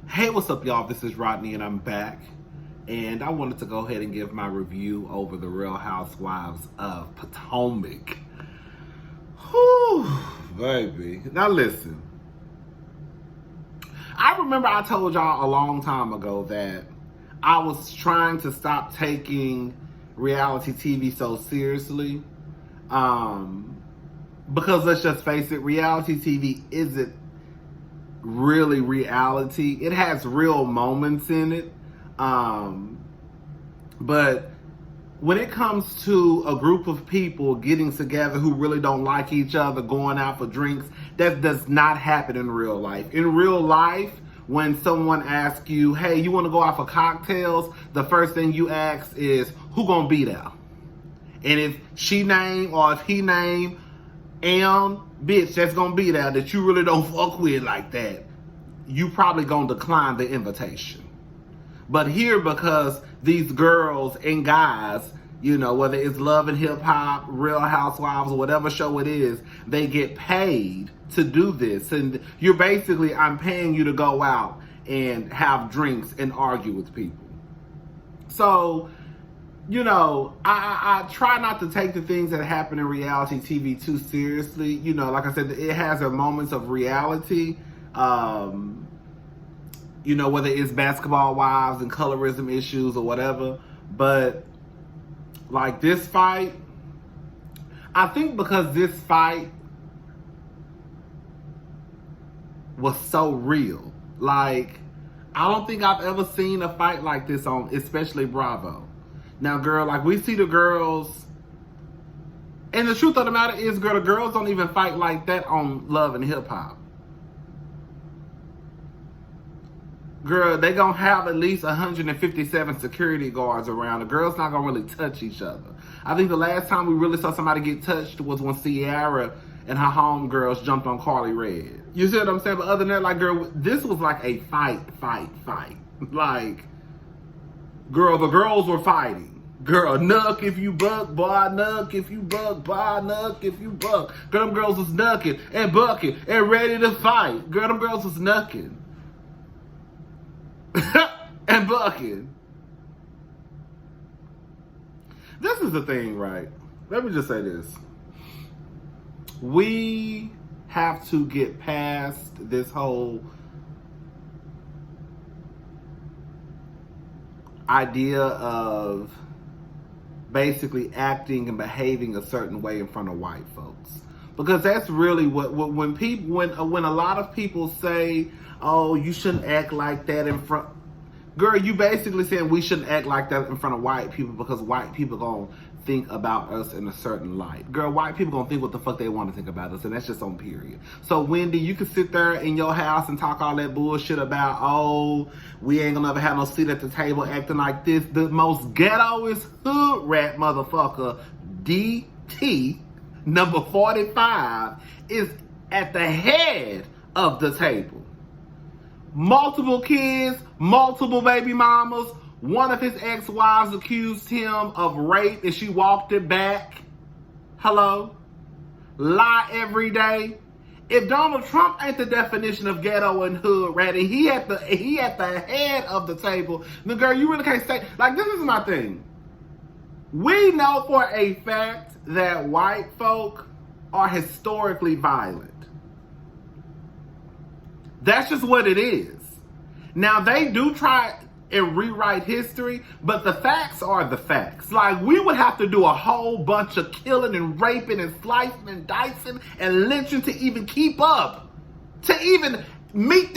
Hey, what's up, y'all? This is Rodney, and I'm back. And I wanted to go ahead and give my review over the Real Housewives of Potomac. Whew, baby. Now listen. I remember I told y'all a long time ago that I was trying to stop taking reality TV so seriously. Because let's just face it, reality TV isn't really reality. It has real moments in it. But when it comes to a group of people getting together who really don't like each other, going out for drinks, that does not happen in real life. In real life, when someone asks you, hey, you want to go out for cocktails, the first thing you ask is, who gonna be there? And if she name or if he name bitch that's gonna be there that you really don't fuck with like that, you probably gonna decline the invitation. But here, because these girls and guys, you know, whether it's Love and Hip Hop, Real Housewives, or whatever show it is, they get paid to do this. And you're basically, I'm paying you to go out and have drinks and argue with people. So, you know, I try not to take the things that happen in reality TV too seriously. You know, like I said, it has their moments of reality. You know, whether it's Basketball Wives and colorism issues or whatever. But, like, this fight, I think because this fight was so real. Like, I don't think I've ever seen a fight like this on, especially Bravo. Now, girl, like, we see the girls, and the truth of the matter is, girl, the girls don't even fight like that on Love and Hip Hop. Girl, they gonna have at least 157 security guards around. The girls not gonna really touch each other. I think the last time we really saw somebody get touched was when Ciara and her homegirls jumped on Carly Red. You see what I'm saying? But other than that, like, girl, this was like a fight. Like, girl, the girls were fighting. Girl, nuck if you buck, boy, nuck if you buck, boy, nuck if you buck. Girl, them girls was nucking and bucking and ready to fight. Girl, them girls was nucking. and bucking. This is the thing, right? Let me just say this. We have to get past this whole idea of basically acting and behaving a certain way in front of white folks. Because that's really when a lot of people say, oh, you shouldn't act like that in front. Girl, you basically saying we shouldn't act like that in front of white people because white people gonna think about us in a certain light. Girl, white people gonna think what the fuck they want to think about us, and that's just on period. So, Wendy, you can sit there in your house and talk all that bullshit about, oh, we ain't gonna ever have no seat at the table acting like this. The most ghettoest hood rat motherfucker, DT, number 45, is at the head of the table. Multiple kids, multiple baby mamas. One of his ex-wives accused him of rape and she walked it back. Hello? Lie every day. If Donald Trump ain't the definition of ghetto and hood rat, and he at the head of the table, then girl, you really can't say, like, this is my thing. We know for a fact that white folk are historically violent. That's just what it is. Now, they do try and rewrite history, but the facts are the facts. Like, we would have to do a whole bunch of killing and raping and slicing and dicing and lynching to even keep up. To even meet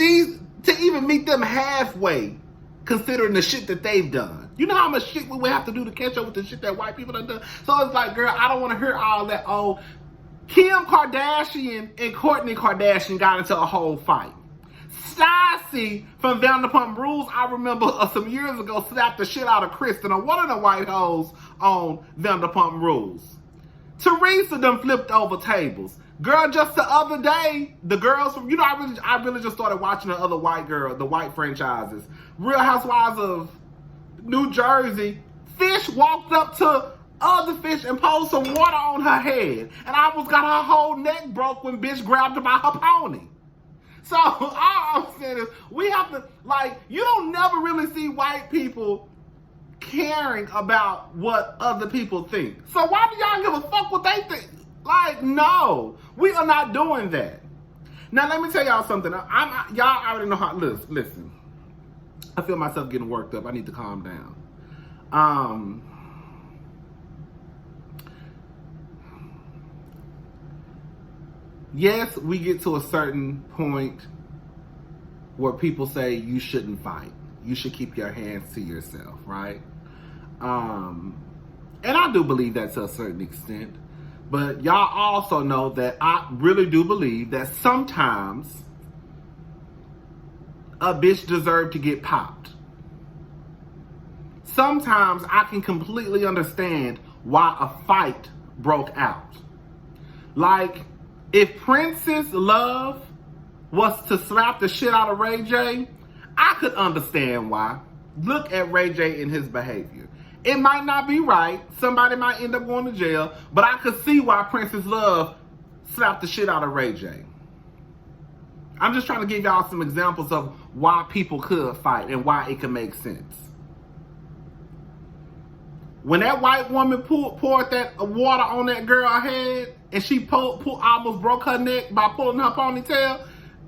them halfway, considering the shit that they've done. You know how much shit we would have to do to catch up with the shit that white people done done? So it's like, girl, I don't want to hear all that, oh, Kim Kardashian and Kourtney Kardashian got into a whole fight. Stassi from Vanderpump Rules, I remember some years ago, slapped the shit out of Kristen, or one of the white hoes on Vanderpump Rules. Teresa done flipped over tables. Girl, just the other day, the girls from, you know, I really just started watching the other white girl, the white franchises. Real Housewives of New Jersey. Fish walked up to other fish and poured some water on her head. And I almost got her whole neck broke when bitch grabbed her by her pony. So all I'm saying is we have to, like, Like, you don't never really see white people caring about what other people think. So why do y'all give a fuck what they think? Like, no, we are not doing that. Now, let me tell y'all something. Y'all already know how, listen. I feel myself getting worked up. I need to calm down. Yes, we get to a certain point where people say you shouldn't fight. You should keep your hands to yourself, right? And I do believe that to a certain extent. But y'all also know that I really do believe that sometimes a bitch deserves to get popped. Sometimes I can completely understand why a fight broke out. Like, if Princess Love was to slap the shit out of Ray J, I could understand why. Look at Ray J and his behavior. It might not be right. Somebody might end up going to jail. But I could see why Princess Love slapped the shit out of Ray J. I'm just trying to give y'all some examples of why people could fight and why it can make sense. When that white woman poured that water on that girl's head and she almost broke her neck by pulling her ponytail,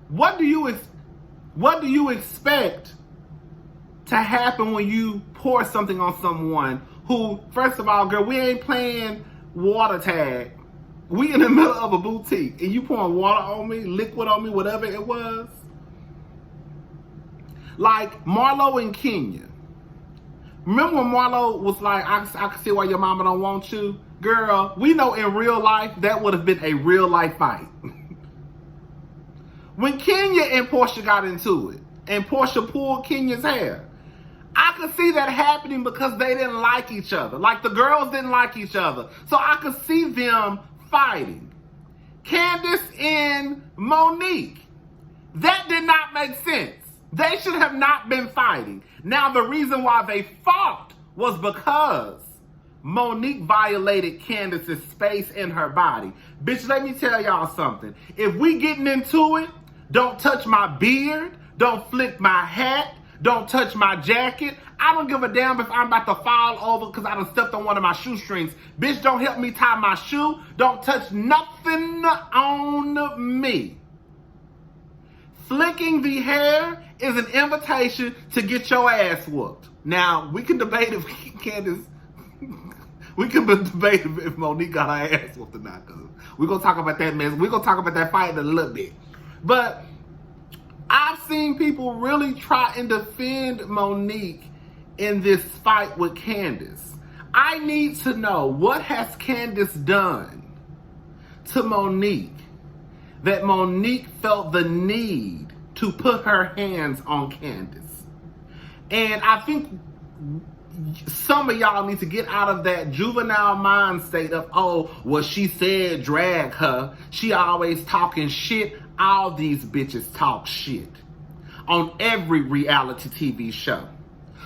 what do you expect to happen when you pour something on someone who, first of all, girl, we ain't playing water tag. We in the middle of a boutique and you pouring water on me, liquid on me, whatever it was. Like Marlo and Kenya. Remember when Marlo was like, I can see why your mama don't want you? Girl, we know in real life that would have been a real life fight. When Kenya and Portia got into it and Portia pulled Kenya's hair, I could see that happening because they didn't like each other. Like, the girls didn't like each other. So I could see them fighting. Candace and Monique. That did not make sense. They should have not been fighting. Now, the reason why they fought was because Monique violated Candace's space in her body. Bitch, let me tell y'all something. If we getting into it, don't touch my beard. Don't flick my hat. Don't touch my jacket. I don't give a damn if I'm about to fall over because I done stepped on one of my shoestrings. Bitch, don't help me tie my shoe. Don't touch nothing on me. Flicking the hair is an invitation to get your ass whooped. Now, we can debate if Candace... we can debate if Monique got her ass whooped or not. Cause we're going to talk about that mess. We're going to talk about that fight in a little bit. But I've seen people really try and defend Monique in this fight with Candace. I need to know, what has Candace done to Monique that Monique felt the need to put her hands on Candace? And I think some of y'all need to get out of that juvenile mind state of, oh, well, she said drag her. She always talking shit. All these bitches talk shit on every reality TV show.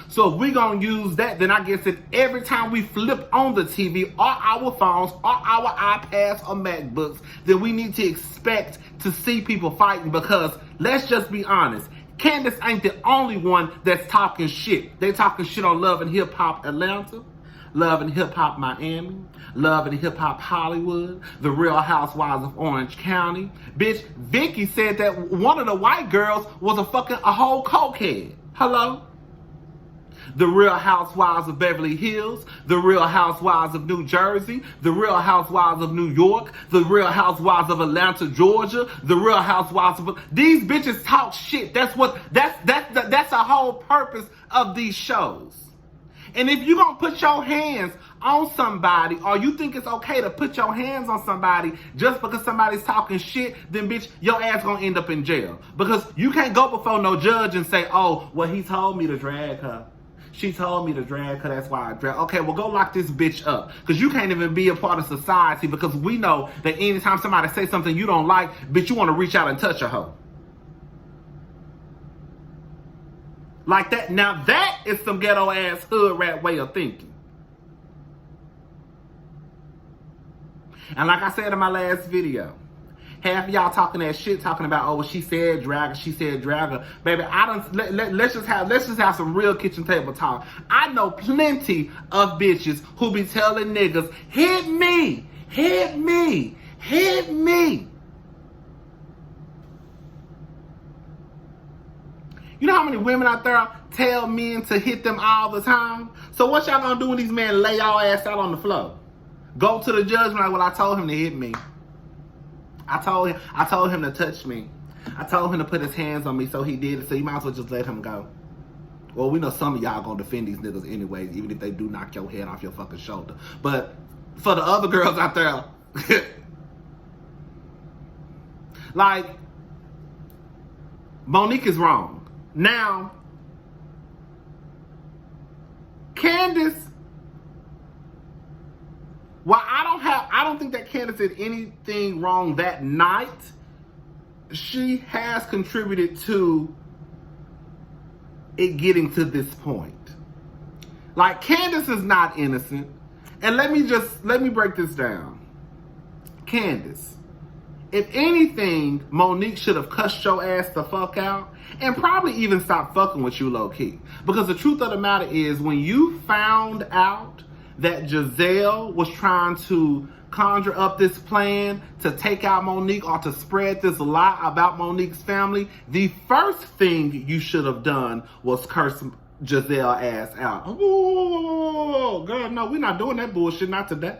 So if we're going to use that, then I guess that every time we flip on the TV or our phones or our iPads or MacBooks, then we need to expect to see people fighting, because let's just be honest. Candace ain't the only one that's talking shit. They talking shit on Love and Hip Hop Atlanta, Love and Hip Hop Miami, Love and Hip Hop Hollywood, The Real Housewives of Orange County. Bitch, Vicky said that one of the white girls was a whole cokehead. Hello? The Real Housewives of Beverly Hills, The Real Housewives of New Jersey, The Real Housewives of New York, The Real Housewives of Atlanta, Georgia, The Real Housewives of... These bitches talk shit. That's the whole purpose of these shows. And if you're going to put your hands on somebody, or you think it's okay to put your hands on somebody just because somebody's talking shit, then bitch, your ass going to end up in jail. Because you can't go before no judge and say, oh, well, he told me to drag her. She told me to drag her, that's why I drag. Okay, well, go lock this bitch up. Because you can't even be a part of society, because we know that anytime somebody says something you don't like, bitch, you want to reach out and touch a hoe. Like that. Now that is some ghetto ass hood rat way of thinking. And like I said in my last video, Half of y'all talking that shit, talking about, oh, she said drag her, she said drag her. Baby, I don't. Let's just have some real kitchen table talk. I know plenty of bitches who be telling niggas, hit me, hit me, hit me. You know how many women out there tell men to hit them all the time? So what y'all gonna do when these men lay y'all ass out on the floor? Go to the judge and like, well, I told him to hit me. I told him to touch me. I told him to put his hands on me, so he did it. So you might as well just let him go. Well, we know some of y'all gonna defend these niggas anyways, even if they do knock your head off your fucking shoulder. But for the other girls out there, like, Monique is wrong. Now, Candace, while I don't think that Candace did anything wrong that night, she has contributed to it getting to this point. Like, Candace is not innocent. And let me break this down. Candace, if anything, Monique should have cussed your ass the fuck out and probably even stopped fucking with you low key. Because the truth of the matter is, when you found out that Giselle was trying to conjure up this plan to take out Monique or to spread this lie about Monique's family, the first thing you should have done was curse Giselle ass out. Oh, girl, no, we're not doing that bullshit, not today.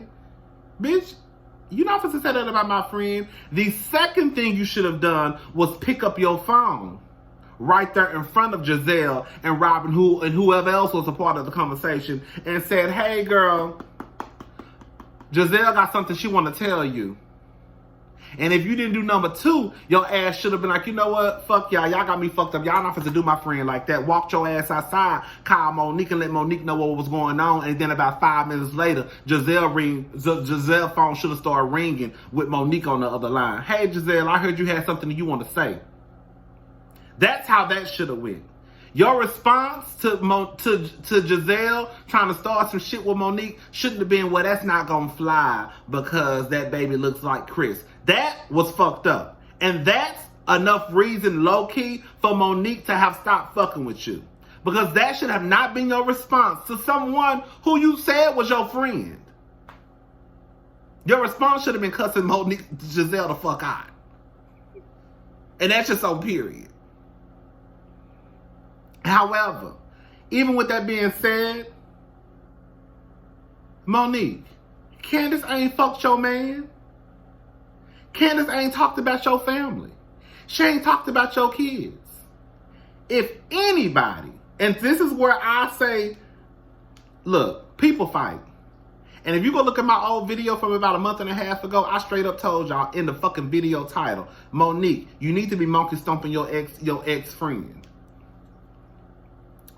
Bitch, you're not supposed to say that about my friend. The second thing you should have done was pick up your phone right there in front of Giselle and Robin, and whoever else was a part of the conversation, and said, hey girl, Giselle got something she want to tell you. And if you didn't do number two, your ass should have been like, you know what? Fuck y'all. Y'all got me fucked up. Y'all not supposed to do my friend like that. Walked your ass outside, call Monique and let Monique know what was going on. And then about 5 minutes later, Giselle phone should have started ringing with Monique on the other line. Hey, Giselle, I heard you had something you want to say. That's how that should have went. Your response to Giselle trying to start some shit with Monique shouldn't have been, well, that's not gonna fly because that baby looks like Chris. That was fucked up. And that's enough reason, low-key, for Monique to have stopped fucking with you. Because that should have not been your response to someone who you said was your friend. Your response should have been cussing Giselle the fuck out. And that's just on period. However, even with that being said, Monique, Candace ain't fucked your man. Candace ain't talked about your family. She ain't talked about your kids. If anybody, and this is where I say, look, people fight. And if you go look at my old video from about a month and a half ago, I straight up told y'all in the fucking video title, Monique, you need to be monkey stomping your ex-friend.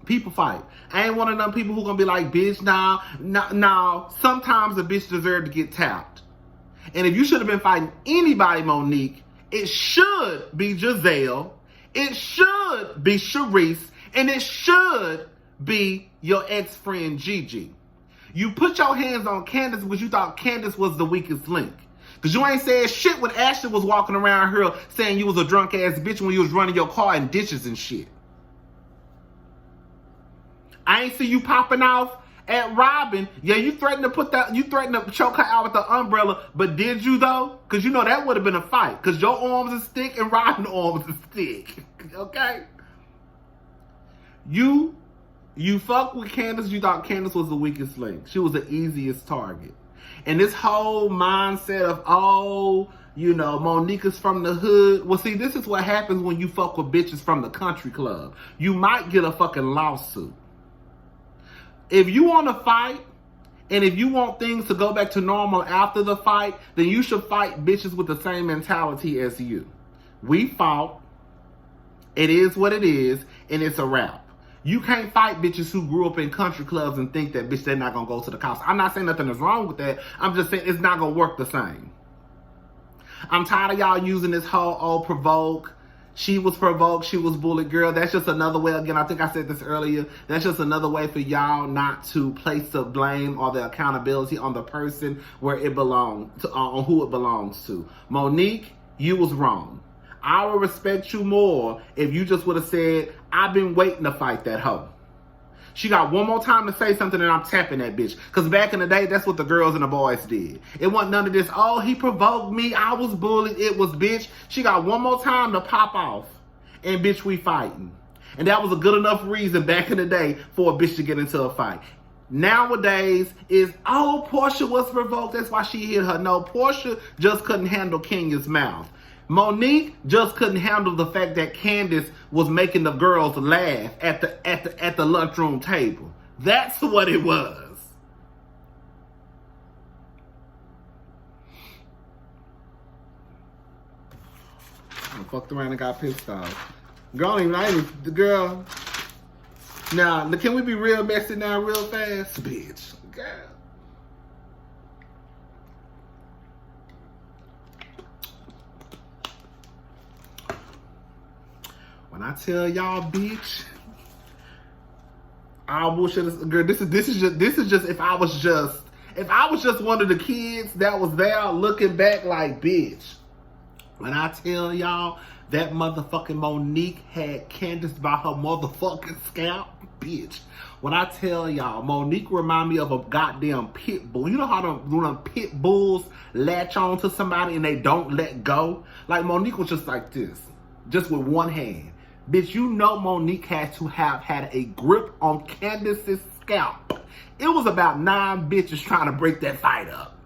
People fight. I ain't one of them people who gonna be like, bitch, nah. Sometimes a bitch deserves to get tapped. And if you should have been fighting anybody, Monique, it should be Giselle, it should be Sharice, and it should be your ex-friend Gigi. You put your hands on Candace because you thought Candace was the weakest link. Because you ain't said shit when Ashley was walking around here saying you was a drunk ass bitch when you was running your car in ditches and shit. I ain't see you popping off at Robin. Yeah, you threatened to choke her out with the umbrella, but did you though? Because you know that would have been a fight. Because your arms is thick and Robin's arms is thick. Okay? You fucked with Candace, you thought Candace was the weakest link. She was the easiest target. And this whole mindset of, oh, you know, Monique is from the hood. Well, see, this is what happens when you fuck with bitches from the country club. You might get a fucking lawsuit. If you want to fight, and if you want things to go back to normal after the fight, then you should fight bitches with the same mentality as you. We fought. It is what it is, and it's a wrap. You can't fight bitches who grew up in country clubs and think that, bitch, they're not going to go to the cops. I'm not saying nothing is wrong with that. I'm just saying it's not going to work the same. I'm tired of y'all using this whole, oh, provoke. She was provoked. She was bullied. Girl, that's just another way. Again, I think I said this earlier. That's just another way for y'all not to place the blame or the accountability on the person where it belongs, on who it belongs to. Monique You was wrong. I would respect you more if you just would have said, I've been waiting to fight that hoe. She got one more time to say something and I'm tapping that bitch. Because back in the day, that's what the girls and the boys did. It wasn't none of this, oh, he provoked me, I was bullied. It was, bitch, she got one more time to pop off. And bitch, we fighting. And that was a good enough reason back in the day for a bitch to get into a fight. Nowadays is, oh, Portia was provoked, that's why she hit her. No, Portia just couldn't handle Kenya's mouth. Monique just couldn't handle the fact that Candace was making the girls laugh at the lunchroom table. That's what it was. I fucked around and got pissed off. Girl, the girl. Now, can we be real messy now real fast? Bitch. Girl. When I tell y'all, bitch, I wish it was, girl, this is just if I was just one of the kids that was there looking back like, bitch. When I tell y'all that motherfucking Monique had Candace by her motherfucking scalp, bitch. When I tell y'all, Monique remind me of a goddamn pit bull. You know how them pit bulls latch on to somebody and they don't let go? Like Monique was just like this, just with one hand. Bitch, you know Monique had to have had a grip on Candace's scalp. It was about 9 bitches trying to break that fight up.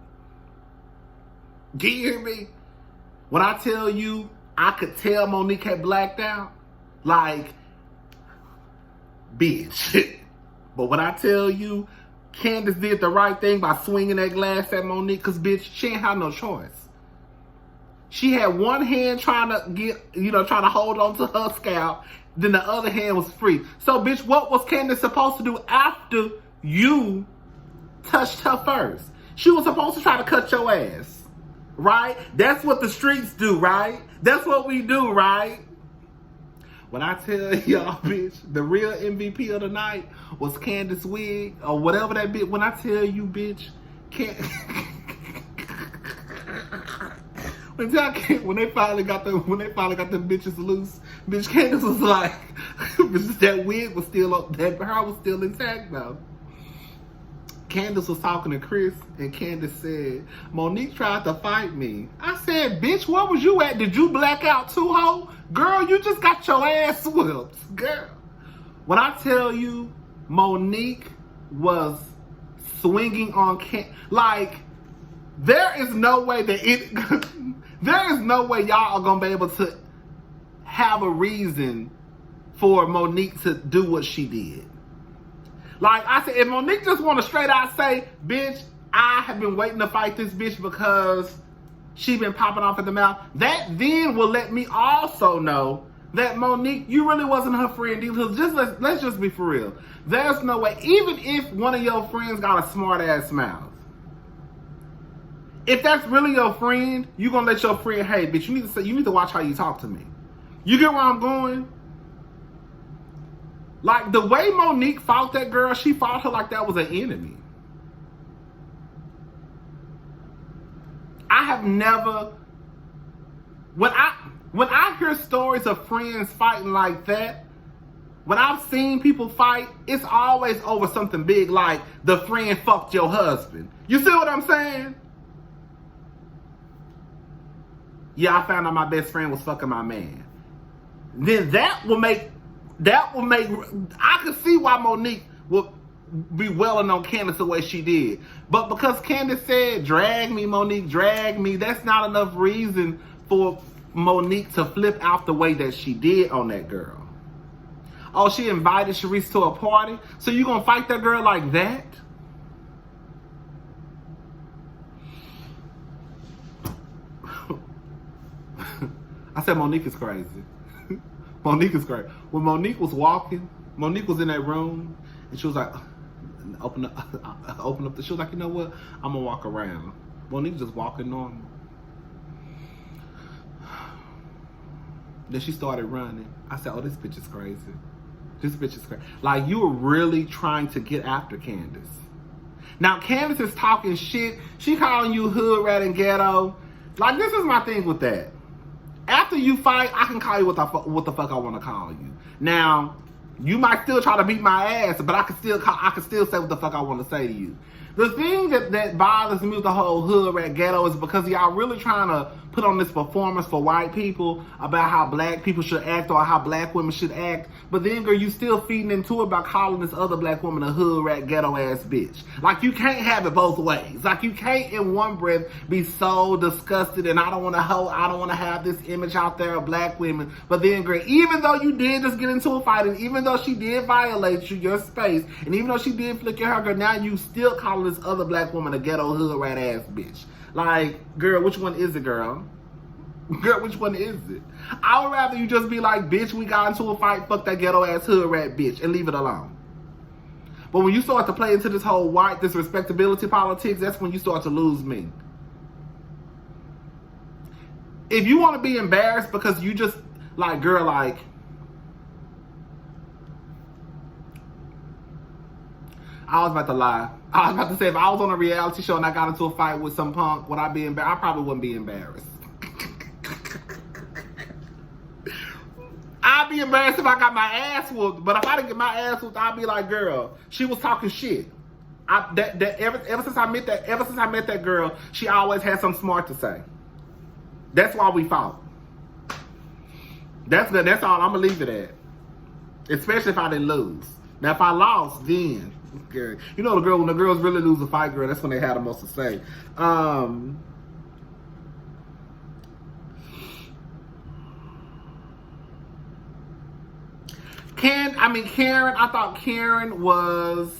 Do you hear me? When I tell you, I could tell Monique had blacked out. Like, bitch. But when I tell you, Candace did the right thing by swinging that glass at Monique, because, bitch, she ain't had no choice. She had one hand trying to hold on to her scalp, then the other hand was free. So, bitch, what was Candace supposed to do after you touched her first? She was supposed to try to cut your ass, right? That's what the streets do, right? That's what we do, right? When I tell y'all, bitch, the real MVP of the night was Candace Wig, or whatever that bitch. When I tell you, bitch, when they finally got them bitches loose, bitch, Candace was like, that wig was still up, that hair was still intact though. Candace was talking to Chris, and Candace said, Monique tried to fight me. I said, bitch, where was you at? Did you black out too, ho? Girl, you just got your ass whipped, girl. When I tell you, Monique was swinging on like, there is no way that there is no way y'all are gonna be able to have a reason for Monique to do what she did. Like I said, if Monique just want to straight out say, bitch, I have been waiting to fight this bitch because she been popping off at the mouth, that then will let me also know that Monique, you really wasn't her friend either. Let's just be for real. There's no way, even if one of your friends got a smart ass mouth, if that's really your friend, you gonna let your friend, hey, bitch, you need to watch how you talk to me. You get where I'm going? Like, the way Monique fought that girl, she fought her like that was an enemy. I have never, when I hear stories of friends fighting like that, when I've seen people fight, it's always over something big, like the friend fucked your husband. You see what I'm saying? Yeah, I found out my best friend was fucking my man. Then that will make, I could see why Monique would be welling on Candace the way she did. But because Candace said, drag me, Monique, drag me, that's not enough reason for Monique to flip out the way that she did on that girl. Oh, she invited Sharice to a party? So you gonna fight that girl like that? I said Monique is crazy. Monique is crazy. When Monique was walking, Monique was in that room, and she was like, open up. She was like, you know what? I'm gonna walk around. Monique just walking normal. Then she started running. I said, oh, this bitch is crazy. This bitch is crazy. Like, you were really trying to get after Candace. Now, Candace is talking shit. She calling you hood, rat, and ghetto. Like, this is my thing with that. After you fight, I can call you what the fuck I want to call you. Now, you might still try to beat my ass, but I can still say what the fuck I want to say to you. The thing that bothers me with the whole hood rat ghetto is because y'all really trying to put on this performance for white people about how black people should act or how black women should act, but then, girl, you still feeding into it by calling this other black woman a hood rat ghetto ass bitch. Like, you can't have it both ways. Like, you can't in one breath be so disgusted and I don't want to have this image out there of black women, but then, girl, even though you did just get into a fight and even though she did violate your space and even though she did flick your hair, girl, now you still calling this other black woman a ghetto hood rat ass bitch. Like, girl, which one is it, girl? Girl, which one is it? I would rather you just be like, bitch, we got into a fight, fuck that ghetto ass hood rat bitch, and leave it alone. But when you start to play into this whole white, this respectability politics, that's when you start to lose me. If you want to be embarrassed because you just, like, girl, like, I was about to lie. I was about to say, if I was on a reality show and I got into a fight with some punk, would I be embarrassed? I probably wouldn't be embarrassed. I'd be embarrassed if I got my ass whooped, but if I didn't get my ass whooped, I'd be like, girl, she was talking shit. Ever since I met that girl, she always had something smart to say. That's why we fought. That's good. That's all. I'm gonna leave it at. Especially if I didn't lose. Now, if I lost, then, girl, you know, when the girls really lose a fight, girl, that's when they have the most to say. Karen, I thought Karen was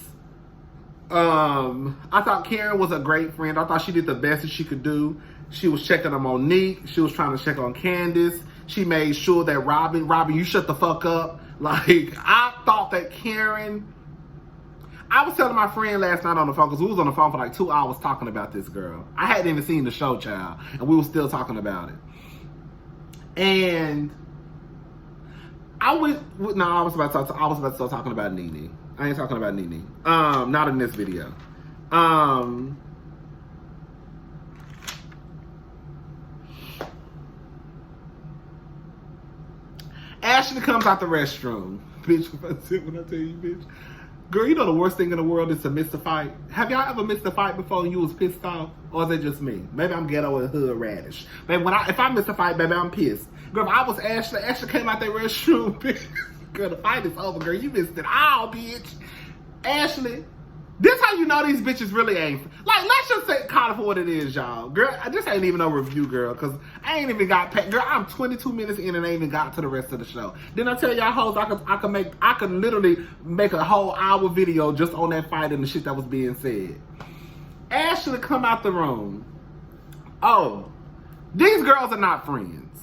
a great friend. I thought she did the best that she could do. She was checking on Monique. She was trying to check on Candace. She made sure that Robin, you shut the fuck up. Like, I thought that Karen, I was telling my friend last night on the phone, because we was on the phone for like 2 hours talking about this girl. I hadn't even seen the show, child, and we were still talking about it. And I was about to start talking about Nene. I ain't talking about Nene. Not in this video. Ashley comes out the restroom. Bitch, when I tell you, bitch. Girl, you know the worst thing in the world is to miss a fight. Have y'all ever missed a fight before and you was pissed off? Or is it just me? Maybe I'm ghetto and hood radish. Baby, if I miss a fight, baby, I'm pissed. Girl, if I was Ashley came out that restroom, bitch. Girl, the fight is over, girl. You missed it all, bitch. Ashley, this how you know these bitches really ain't. Like, let's just say, call it for what it is, y'all. Girl, this ain't even no review, girl, because I ain't even got paid. Girl, I'm 22 minutes in and I ain't even got to the rest of the show. Then I tell y'all hoes, I could literally make a whole hour video just on that fight and the shit that was being said. Ashley come out the room. Oh, these girls are not friends.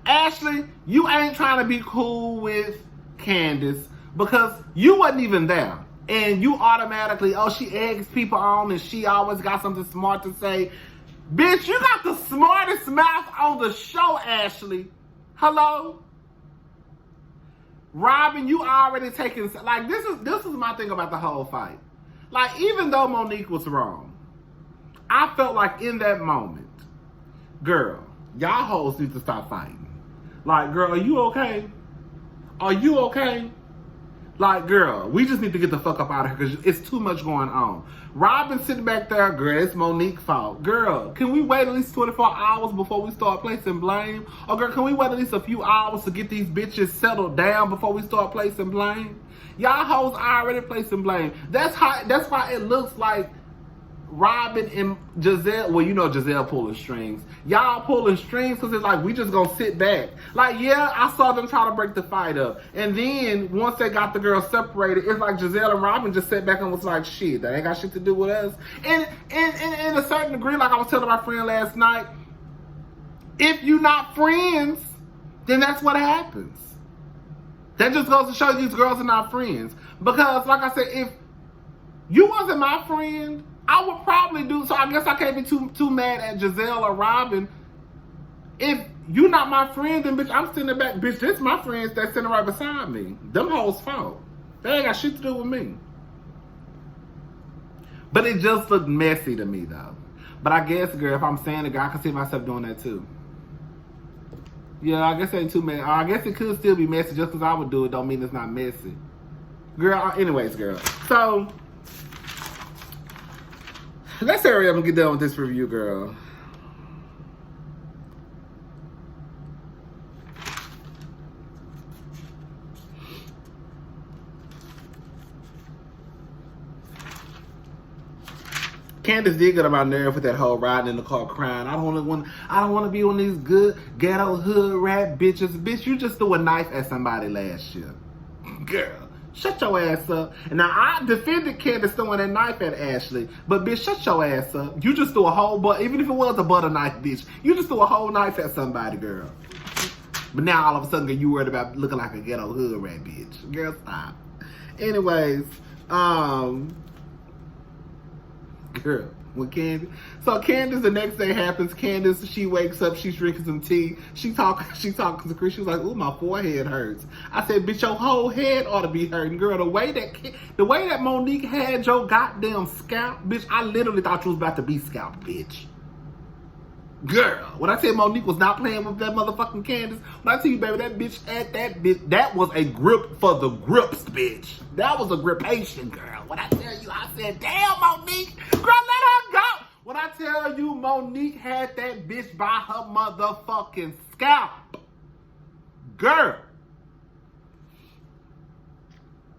Ashley, you ain't trying to be cool with Candace because you wasn't even there. And you automatically, she eggs people on and she always got something smart to say. Bitch, you got the smartest mouth on the show, Ashley. Hello? Robin, you already taking, like, this is my thing about the whole fight. Like, even though Monique was wrong, I felt like in that moment, girl, y'all hoes need to stop fighting. Like, girl, are you okay? Are you okay? Like, girl, we just need to get the fuck up out of here because it's too much going on. Robin sitting back there, girl, it's Monique's fault. Girl, can we wait at least 24 hours before we start placing blame? Or, girl, can we wait at least a few hours to get these bitches settled down before we start placing blame? Y'all hoes already placing blame. That's why it looks like Robin and Giselle, well, you know Giselle pulling strings. Y'all pulling strings because it's like, we just gonna sit back. Like, yeah, I saw them try to break the fight up. And then, once they got the girls separated, it's like Giselle and Robin just sat back and was like, shit, that ain't got shit to do with us. And in a certain degree, like I was telling my friend last night, if you're not friends, then that's what happens. That just goes to show you these girls are not friends. Because, like I said, if you wasn't my friend, I would probably do, so I guess I can't be too mad at Giselle or Robin. If you not my friend, then bitch, I'm sitting back. Bitch, this my friends that's sitting right beside me. Them hoes' fault. They ain't got shit to do with me. But it just looked messy to me, though. But I guess, girl, if I'm saying it, girl, I can see myself doing that, too. Yeah, I guess it ain't too messy. I guess it could still be messy. Just because I would do it don't mean it's not messy. Girl, anyways, girl. So, let's hurry up and get done with this review, girl. Candace did get on my nerve with that whole riding in the car crying. I don't want to be one of these good ghetto hood rat bitches. Bitch, you just threw a knife at somebody last year. Girl, shut your ass up. And now I defended Candace throwing that knife at Ashley, but bitch, shut your ass up. You just threw a whole even if it was a butter knife, bitch, you just threw a whole knife at somebody, girl. But now all of a sudden you worried about looking like a ghetto hood rat bitch. Girl, stop. Anyways, girl, with Candace. So Candace, the next day happens. Candace, she wakes up, she's drinking some tea. She talking to Chris. She was like, "Ooh, my forehead hurts." I said, "Bitch, your whole head ought to be hurting, girl. The way that Monique had your goddamn scalp, bitch. I literally thought you was about to be scalped, bitch." Girl, when I said Monique was not playing with that motherfucking Candace, when I tell you, baby, that bitch at that bitch, that was a grip for the grips, bitch. That was a gripation, girl. When I tell you, I said, damn, Monique, girl, let her go. When I tell you, Monique had that bitch by her motherfucking scalp. Girl.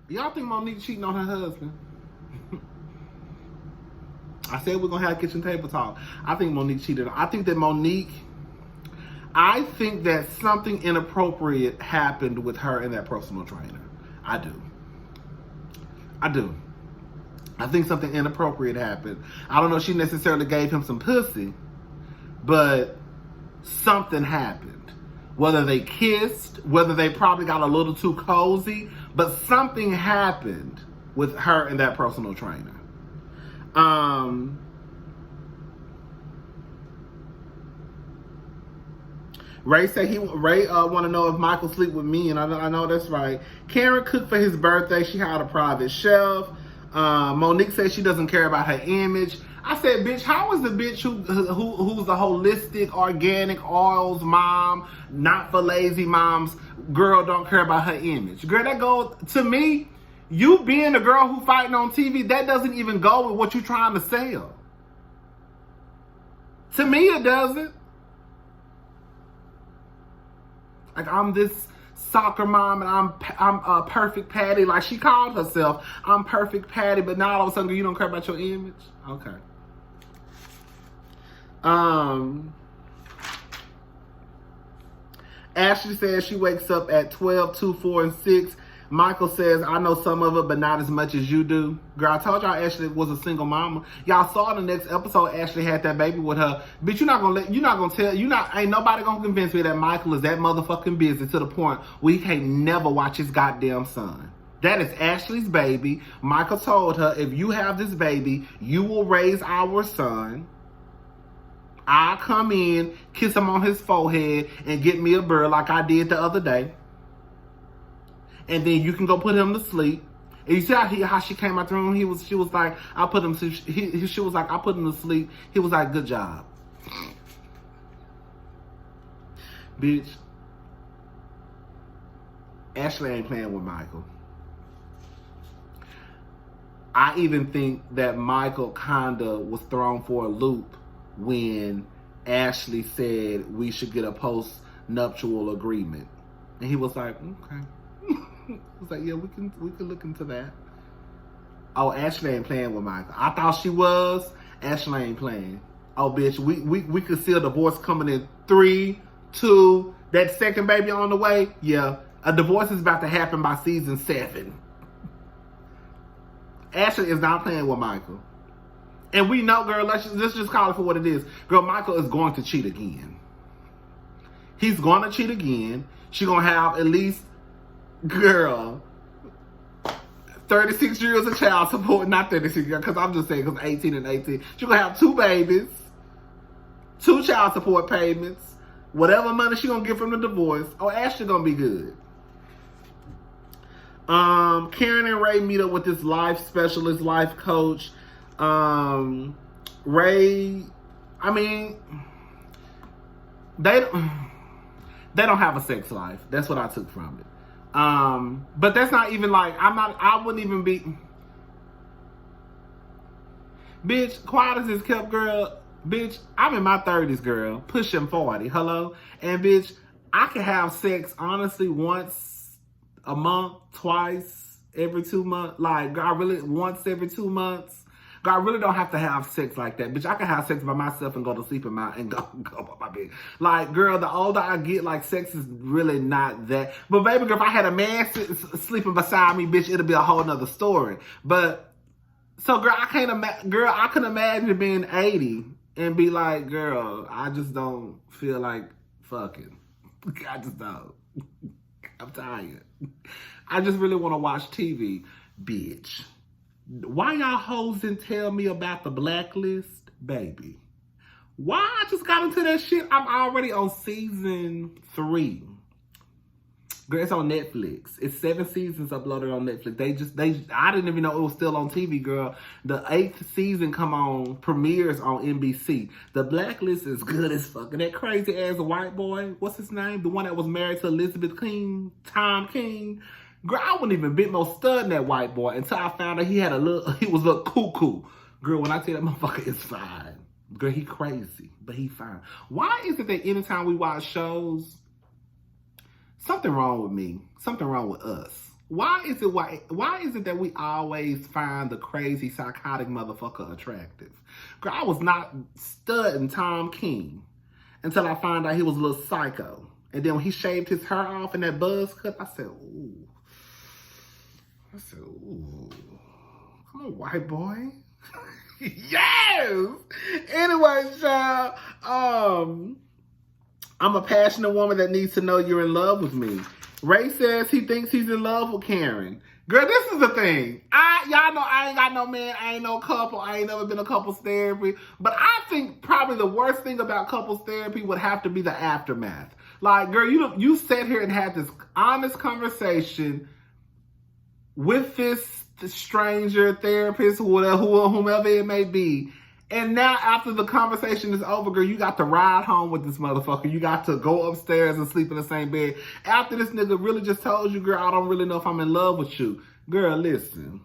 Y'all think Monique cheating on her husband? I said we're going to have kitchen table talk. I think Monique cheated. I think that something inappropriate happened with her and that personal trainer. I do. I think something inappropriate happened. I don't know if she necessarily gave him some pussy, but something happened. Whether they kissed, whether they probably got a little too cozy, but something happened with her and that personal trainer. Ray said Ray want to know if Michael sleep with me, and I know that's right. Karen cooked for his birthday. She had a private chef. Monique said she doesn't care about her image. I said, bitch, how is the bitch who's the holistic organic oils mom, not for lazy moms, girl don't care about her image? Girl, that goes to me. You being a girl who fighting on TV, that doesn't even go with what you're trying to sell. To me, it doesn't. Like, I'm this soccer mom and I'm a perfect Patty. Like she called herself, I'm perfect Patty, but now all of a sudden you don't care about your image? Okay. Ashley says she wakes up at 12, 2, 4, and 6. Michael says, I know some of it, but not as much as you do. Girl, I told y'all Ashley was a single mama. Y'all saw in the next episode, Ashley had that baby with her. Bitch, ain't nobody gonna convince me that Michael is that motherfucking busy to the point where he can't never watch his goddamn son. That is Ashley's baby. Michael told her, if you have this baby, you will raise our son. I'll come in, kiss him on his forehead, and get me a bird like I did the other day. And then you can go put him to sleep. And you see how she came out the room? She was like, I put him to sleep. He was like, good job. Bitch. Ashley ain't playing with Michael. I even think that Michael kinda was thrown for a loop when Ashley said we should get a post-nuptial agreement. And he was like, okay. He was like, yeah, we can look into that. Oh, Ashley ain't playing with Michael. I thought she was. Ashley ain't playing. Oh, bitch, we could see a divorce coming in 3, 2, that second baby on the way. Yeah, a divorce is about to happen by season 7. Ashley is not playing with Michael. And we know, girl, let's just call it for what it is. Girl, Michael is going to cheat again. He's going to cheat again. She's going to have at least, girl, 36 years of child support. Not 36 years, because I'm just saying, because 18 and 18. She's going to have 2 babies, 2 child support payments, whatever money she's going to get from the divorce. Oh, Ashley going to be good. Karen and Ray meet up with this life specialist, life coach. Ray, I mean, They don't have a sex life. That's what I took from it. But that's not even like, I wouldn't even be, bitch, quiet as it's kept, girl. Bitch, I'm in my 30s, girl, pushing 40. Hello? And bitch, I can have sex, honestly, once a month, twice, every 2 months. Like, girl, I really, once every 2 months. Girl, I really don't have to have sex like that. Bitch, I can have sex by myself and go to sleep and go by my bed. Like, girl, the older I get, like, sex is really not that. But baby girl, if I had a man sleeping beside me, bitch, it'll be a whole nother story. But, so girl, I can imagine being 80 and be like, girl, I just don't feel like fucking. I just don't. I'm tired. I just really want to watch TV, bitch. Why y'all hoes didn't tell me about the blacklist, baby? Why I just got into that shit? I'm already on season 3. Girl, it's on Netflix. It's 7 seasons uploaded on Netflix. I didn't even know it was still on TV, girl. The 8th season premieres on NBC. The Blacklist is good as fuck. And that crazy ass white boy, what's his name? The one that was married to Elizabeth King, Tom King. Girl, I wouldn't even bit more stud in that white boy until I found out he was a cuckoo. Girl, when I tell that motherfucker is fine. Girl, he crazy, but he fine. Why is it that anytime we watch shows, something wrong with me, something wrong with us? Why is it that we always find the crazy, psychotic motherfucker attractive? Girl, I was not studying Tom King until I found out he was a little psycho. And then when he shaved his hair off in that buzz cut, I said, ooh. Come on, white boy. Yes! Anyway, child, I'm a passionate woman that needs to know you're in love with me. Ray says he thinks he's in love with Karen. Girl, this is the thing. Y'all know I ain't got no man, I ain't no couple, I ain't never been a couples therapy. But I think probably the worst thing about couples therapy would have to be the aftermath. Like, girl, you sat here and had this honest conversation with this stranger, therapist, whomever it may be. And now after the conversation is over, girl, you got to ride home with this motherfucker. You got to go upstairs and sleep in the same bed. After this nigga really just told you, girl, I don't really know if I'm in love with you. Girl, listen.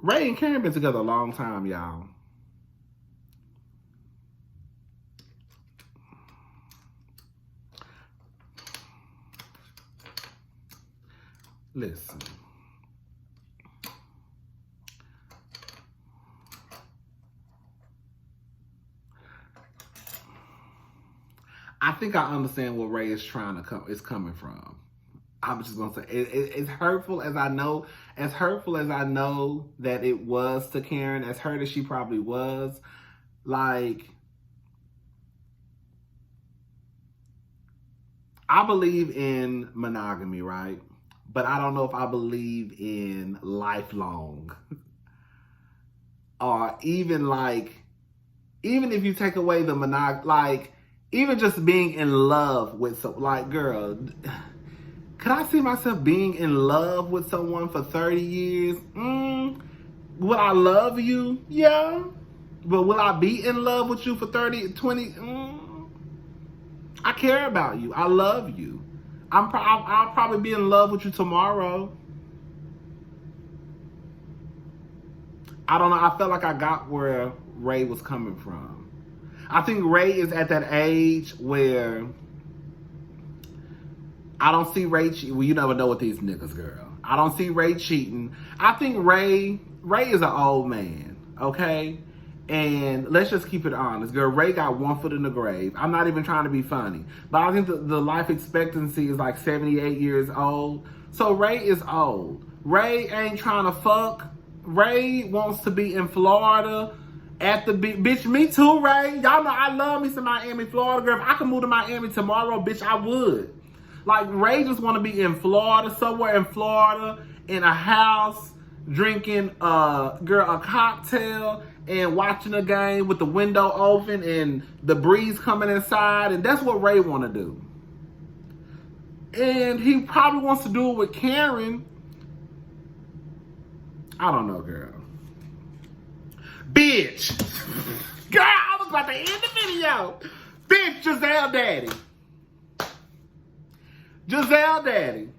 Ray and Karen been together a long time, y'all. Listen. I think I understand what Ray is coming from. I'm just gonna say it's hurtful as I know that it was to Karen, as hurt as she probably was. Like, I believe in monogamy, right? But I don't know if I believe in lifelong. Or even if you take away the monogamy, even just being in love with girl, could I see myself being in love with someone for 30 years? Would I love you? Yeah. But will I be in love with you for 30, 20? I care about you. I love you. I'll probably be in love with you tomorrow. I don't know. I felt like I got where Ray was coming from. I think Ray is at that age where I don't see Ray cheating. Well, you never know with these niggas, girl. I don't see Ray cheating. I think Ray is an old man, okay? And let's just keep it honest, girl. Ray got one foot in the grave. I'm not even trying to be funny. But I think the life expectancy is like 78 years old. So Ray is old. Ray ain't trying to fuck. Ray wants to be in Florida at the beach. Bitch, me too, Ray. Y'all know I love me some Miami, Florida. Girl, if I could move to Miami tomorrow, bitch, I would. Like, Ray just want to be in Florida, somewhere in Florida, in a house, drinking, a cocktail and watching a game with the window open and the breeze coming inside. And that's what Ray want to do. And he probably wants to do it with Karen. I don't know, girl. Bitch. Girl, I was about to end the video. Bitch, Giselle Daddy. Giselle Daddy.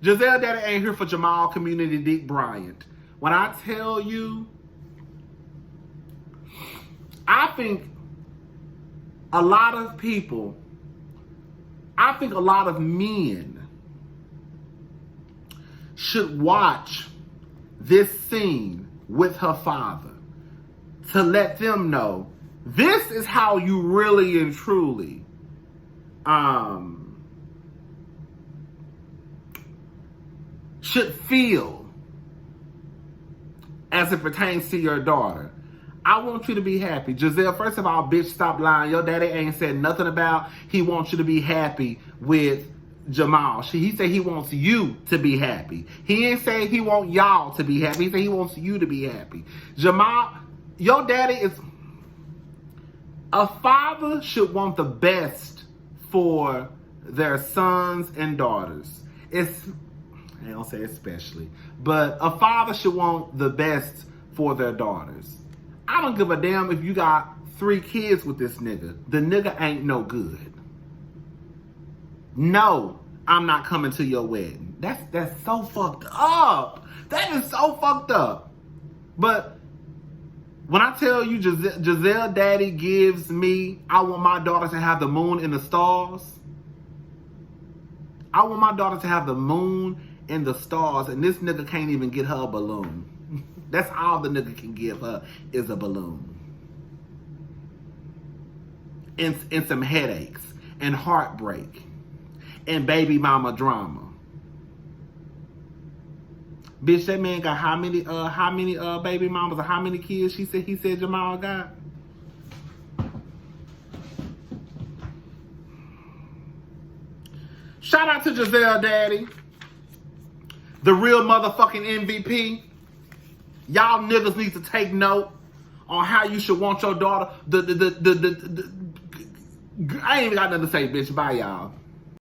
Giselle Daddy ain't here for Jamal Community Dick Bryant. When I tell you, I think a lot of people, I think a lot of men should watch this scene with her father to let them know this is how you really and truly should feel as it pertains to your daughter. I want you to be happy. Giselle, first of all, bitch, stop lying. Your daddy ain't said nothing about he wants you to be happy with Jamal. He said he wants you to be happy. He ain't say he want y'all to be happy. He said he wants you to be happy. Jamal, your daddy is... A father should want the best for their sons and daughters. I don't say especially, but a father should want the best for their daughters. I don't give a damn if you got 3 kids with this nigga. The nigga ain't no good. No, I'm not coming to your wedding. That's so fucked up. That is so fucked up. But when I tell you Giselle Daddy gives me, I want my daughter to have the moon and the stars. I want my daughter to have the moon and the stars, and this nigga can't even get her a balloon. That's all the nigga can give her is a balloon. And some headaches and heartbreak and baby mama drama. Bitch, that man got how many baby mamas or how many kids he said Jamal got? Shout out to Giselle Daddy. The real motherfucking MVP. Y'all niggas need to take note on how you should want your daughter. I ain't even got nothing to say, bitch. Bye, y'all.